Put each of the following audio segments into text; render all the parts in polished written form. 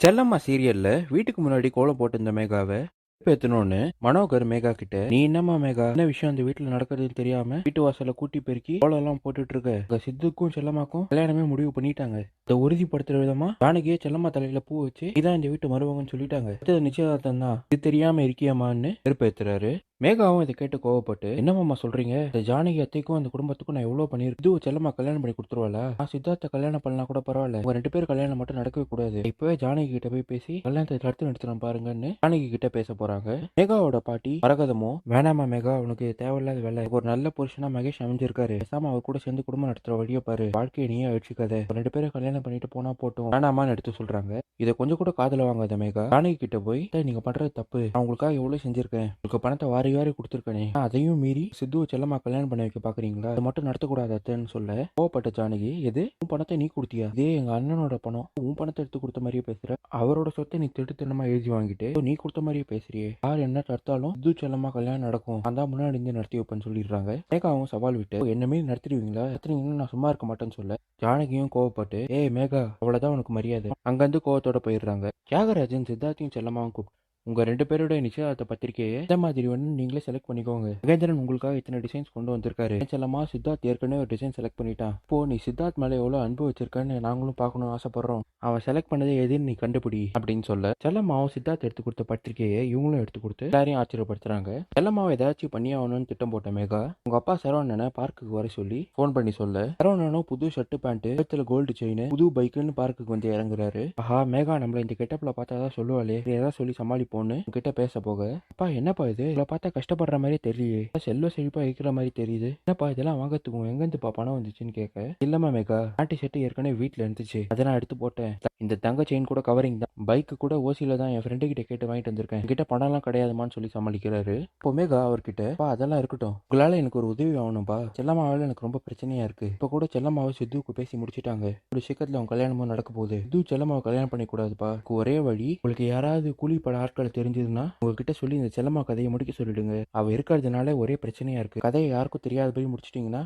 செல்லம்மா சீரியல்ல வீட்டுக்கு முன்னாடி கோலம் போட்டிருந்த மேகாவை ஏத்தணும்னு மனோகர் மேகா கிட்ட, நீ என்னம்மா மேகா, என்ன விஷயம் அந்த வீட்டுல நடக்கிறதுன்னு தெரியாம வீட்டு வாசல கூட்டி பெருக்கி கோலம் எல்லாம் போட்டுட்டு இருக்க? உங்க சித்துக்கும் செல்லம்மாக்கும் கல்யாணமே முடிவு பண்ணிட்டாங்க. இதை உறுதிப்படுத்துற விதமா ஜானகியே செல்லம்மா தலையில பூ வச்சு இதான் இந்த வீட்டு மருமகன்னு சொல்லிட்டாங்க. அடுத்தது நிச்சயதார்த்தம் தான், இது தெரியாம இருக்கியாமான்னு வெறுப்பேத்துறாரு. மேகாவும் இதை கேட்டு கோவப்பட்டு, என்னமாம்மா சொல்றீங்க? இந்த ஜானகி அத்தைக்கும் அந்த குடும்பத்துக்கும் நான் எவ்வளவு பண்ணிருக்கேன். இது செல்லம்மா கல்யாணம் பண்ணி கொடுத்துருவாளா? நான் சித்தார்த்த கல்யாணம் பண்ணலாம் கூட பரவாயில்ல, உங்க 2 பேரும் கல்யாணம் மட்டும் நடக்கவே கூடாது. இப்பவே ஜானகி கிட்ட போய் பேசி கல்யாணத்தை தடுத்து நிறுத்தணும் பாருங்கன்னு ஜானகி கிட்ட பேச போறாங்க. மேகாவோட பாட்டி மரகதமும், வேணாமா மேகா, உனக்கு தேவையில்லாத வேலை, ஒரு நல்ல புருஷனா மகேஷ் அமைஞ்சிருக்காரு, பேசாம அவர் கூட சேர்ந்து குடும்பம் நடத்துற வழியை பாரு, வாழ்க்கையை நீயே அழிச்சுக்காத, 2 பேரும் கல்யாணம் பண்ணிட்டு போனா போட்டும், வேணாமான்னு எடுத்து சொல்றாங்க. இதை கொஞ்சம் கூட காதுல வாங்காத மேகா ஜானகி கிட்ட போய், நீங்க பண்றது தப்பு, நான் உங்களுக்காக எவ்வளவு செஞ்சிருக்கேன், உங்களுக்கு பணத்தை வாரி வாரி கொடுத்துருக்கேனே, அதையும் மீறி சித்துவ செல்லமா கல்யாணம் பண்ண வைக்க பாக்குறீங்களா? அது மட்டும் நடத்தக்கூடாது அத்தைன்னு சொல்ல கோவப்பட்ட ஜானகி, எது உன் பணத்தை நீ கொடுத்தியா? இதே எங்க அண்ணனோட பணம், உன் பணத்தை எடுத்து கொடுத்த மாதிரியே பேசுற, அவரோட சொத்தை நீ திருட்டுத்தனமா எழுதி வாங்கிட்டு நீ கொடுத்த மாதிரியே பேசுறியே, யார் என்ன தடுத்தாலும் சித்து செல்லமா கல்யாணம் நடக்கும், நான் தான் முன்னாடி இருந்து நடத்தி வைப்பேன்னு சொல்லிடுறாங்க. மேகாவும் சவால் விட்டு, என்ன மீறி நடத்திடுவீங்களா? நடத்துறீங்கன்னா நான் சும்மா இருக்க மாட்டேன்னு சொல்ல ஜானகியும் கோவப்பட்டு, ஏய் மேகா, அவ்வளவுதான் உனக்கு மரியாதை, அங்கிருந்து கோவத்தோட போயிடுறாங்க. தியாகராஜன் சித்தார்த்தையும் செல்லமாவும் கூப்பிட்டு, உங்க 2 பேரோட நிச்சயதார்த்த பத்திரிகையை எந்த மாதிரி வேணும் நீங்களே செலக்ட் பண்ணிக்கோங்க. மகேந்திரன் உங்களுக்காக இத்தனை டிசைன்ஸ் கொண்டு வந்திருக்காரு. செல்லமா சித்தார்த் ஏற்கனவே ஒரு டிசைன் செலக்ட் பண்ணிட்டான். இப்போ நீ சித்தார்த் மேல எவ்வளவு அன்பு வச்சிருக்கான்னு நாங்களும் பார்க்கணும் ஆசைப்படுறோம். அவன் செலக்ட் பண்ணதே எதுன்னு நீ கண்டுபிடி அப்படின்னு சொல்ல செல்லம்மாவும் சித்தார்த் எடுத்து கொடுத்த பத்திரிகையை இவங்களும் எடுத்து கொடுத்து எல்லாரையும் ஆச்சரியப்படுத்துறாங்க. செல்லம்மாவை ஏதாச்சும் பண்ணி ஆகணும்னு திட்டம் போட்ட மேகா உங்க அப்பா சரவணனை பார்க்குக்கு வர சொல்லி போன் பண்ணி சொல்ல, சரவணனும் புது ஷர்ட் பேண்ட், கழுத்துல கோல்டு செயின், புது பைக்குன்னு பார்க்குக்கு வந்து இறங்குறாரு. ஆஹா, மேகா நம்மள இந்த கெட்டப்ல பார்த்தாதான் சொல்லுவாளே, ஏதாவது சொல்லி சமாளிப்போம் கிட்ட பேச போக, அப்பா என்னப்பா இது, இவ்வளவு பார்த்தா கஷ்டப்படுற மாதிரி தெரியலையே, செல்வ செழிப்பா இருக்கிற மாதிரி தெரியுது, என்னப்பா இதெல்லாம் வாங்கறதுக்கு எங்க இருந்துப்பா பணம் வந்துச்சுன்னு கேட்க, இல்லம்மா மேகா, ஆண்டி செட்டு ஏற்கனவே வீட்டுல இருந்துச்சு, அதை நான் எடுத்து போட்டேன், இந்த தங்க செயின் கூட கவரிங் தான், பைக்கு கூட ஓசியில தான் என் ஃப்ரெண்டு கிட்ட கேட்டு வாங்கிட்டு வந்திருக்கேன், என்கிட்ட பணம் எல்லாம் கிடையாதுமான்னு சொல்லி சமாளிக்கிறாரு. இப்போ மேகா அவர்கிட்ட, பா அதெல்லாம் இருக்கட்டும், உங்களால எனக்கு ஒரு உதவி ஆகணும்பா, செல்லம்மாவால எனக்கு ரொம்ப பிரச்சனையா இருக்கு, இப்ப கூட செல்லம்மாவை சித்துவுக்கு பேசி முடிச்சிட்டாங்க, ஒரு சீக்கிரத்துல அவங்க கல்யாணமும் நடக்க போகுது, சித்து செல்லம்மாவை கல்யாணம் பண்ணி கூடாதுப்பா, ஒரே வழி, உங்களுக்கு யாராவது கூலிப்பட ஆட்கள் தெரிஞ்சதுன்னா உங்ககிட்ட சொல்லி இந்த செல்லம்மா கதையை முடிக்க சொல்லிடுங்க, அவ இருக்கிறதுனால ஒரே பிரச்சனையா இருக்கு, கதையை யாருக்கும் தெரியாத போய் முடிச்சிட்டீங்கன்னா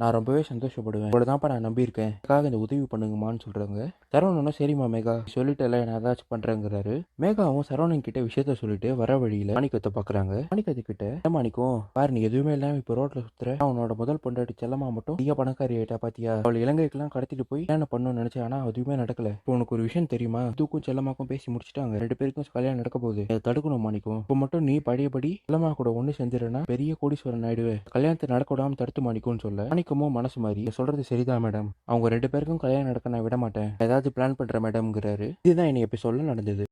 நான் ரொம்பவே சந்தோஷப்படுவேன், இவ்வளவுதான்ப்பா நான் நம்பியிருக்கேன், அதுக்காக இந்த உதவி பண்ணுங்கம்மான்னு சொல்றாங்க. சரவணனும் சரிம்மா மேகா சொல்லிட்டல, நான் ஏதாச்சும் பண்றேங்கிறாரு. மேகாவும் சரவணன் கிட்ட விஷயத்த சொல்லிட்டு வர வழியில மாணிக்கத்தை பாக்குறாங்க. மாணிக்கத்து கிட்ட, மாணிக்கம் பாரு, நீ எதுவுமே இல்லாம இப்ப ரோட்ல சுத்துற, அவனோட முதல் பொண்டாட்டி செல்லம்மா மட்டும் நீங்க பணக்காரி ஆயிட்டா பாத்தியா, அவள் இலங்கைக்கெல்லாம் கடத்திட்டு போய் என்ன பண்ணணும்னு நினைச்சேன், ஆனா எதுவுமே நடக்கல, இப்போ உனக்கு ஒரு விஷயம் தெரியுமா, இதுக்கும் செல்லம்மாக்கும் பேசி முடிச்சிட்டாங்க, 2 பேருக்கும் கல்யாணம் நடக்க போகுது, அதை தடுக்கணும் மாணிக்கம், இப்போ மட்டும் நீ பழையபடி செல்லம்மா கூட ஒண்ணு செஞ்சிருன்னா பெரிய கோடீஸ்வரன் ஆயிடுவே, கல்யாணத்தை நடக்க விடாம தடுத்து மாணிக்கம்னு சொல்ல, மாணிக்கமும் மனசு மாதிரி சொல்றது சரிதான் மேடம், அவங்க 2 பேருக்கும் கல்யாணம் நடக்க நான் விட மாட்டேன், ஏதாவது பிளான் பண்ற மேடம்ங்கிறாரு. இதுதான் இன்னைக்கு எபிசோட்ல நடந்தது.